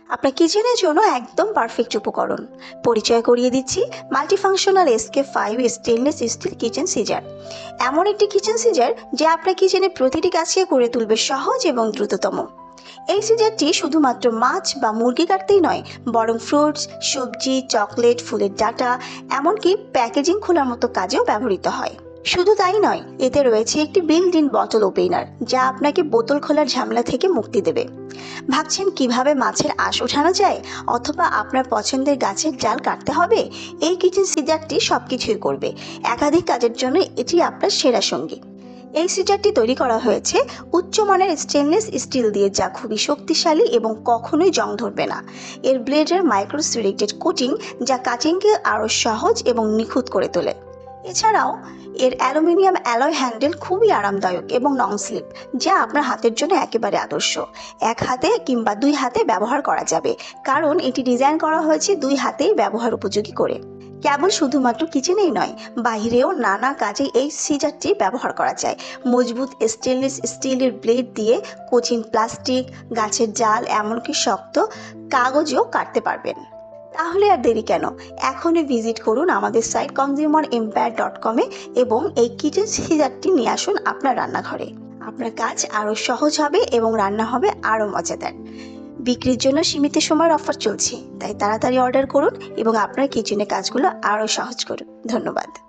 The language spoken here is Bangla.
আপনার কিচেনের জন্য একদম পারফেক্ট উপকরণ। পরিচয় করিয়ে দিচ্ছি multifunctional SK5 stainless steel kitchen scissor. এমন একটি কিচেন সিজার যা আপনার কিচেনের প্রতিটি কাজকে করে তুলবে সহজ এবং দ্রুততম। এই সিজারটি শুধুমাত্র মাছ বা মুরগি কাটতেই নয়, বরং ফ্রুটস, সবজি, চকলেট, ফুলের ডাঁটা, এমনকি প্যাকেজিং খোলার মতো কাজেও ব্যবহৃত হয়। শুধু তাই নয়, এতে রয়েছে একটি বিল্ট ইন বটল ওপেনার যা আপনাকে বোতল খোলার ঝামেলা থেকে মুক্তি দেবে। ভাবছেন কিভাবে মাছের আঁশ ওঠানো যায়, অথবা আপনার পছন্দের গাছের ডাল কাটতে হবে? এই কিচেন সিজারটি সবকিছুই করবে। একাধিক কাজের জন্য এটি আপনার সেরা সঙ্গী। এই সিজারটি তৈরি করা হয়েছে উচ্চমানের স্টেনলেস স্টিল দিয়ে, যা খুবই শক্তিশালী এবং কখনোই জং ধরবে না। এর ব্লেডের মাইক্রো সিলেক্টেড কোটিং যা কাটিংকে আরও সহজ এবং নিখুঁত করে তোলে। এছাড়াও এর অ্যালুমিনিয়াম অ্যালয় হ্যান্ডেল খুবই আরামদায়ক এবং নন স্লিপ, যা আপনার হাতের জন্য একেবারে আদর্শ। এক হাতে কিংবা দুই হাতে ব্যবহার করা যাবে, কারণ এটি ডিজাইন করা হয়েছে দুই হাতেই ব্যবহার উপযোগী করে। কেবল শুধুমাত্র কিচেনেই নয়, বাইরেও নানা কাজে এই সিজারটি ব্যবহার করা যায়। মজবুত স্টেনলেস স্টিলের ব্লেড দিয়ে কঠিন প্লাস্টিক, গাছের ডাল, এমনকি শক্ত কাগজও কাটতে পারবেন। তাহলে আর দেরি কেন, এখনই ভিজিট করুন আমাদের সাইট consumerempire.com এবং এই কিচেন সিজারটি নিয়ে আসুন আপনার রান্নাঘরে। আপনার কাজ আরও সহজ হবে এবং রান্না হবে আরও মজাদার। বিক্রির জন্য সীমিত সময়ের অফার চলছে, তাই তাড়াতাড়ি অর্ডার করুন এবং আপনার কিচেনের কাজগুলো আরও সহজ করুন। ধন্যবাদ।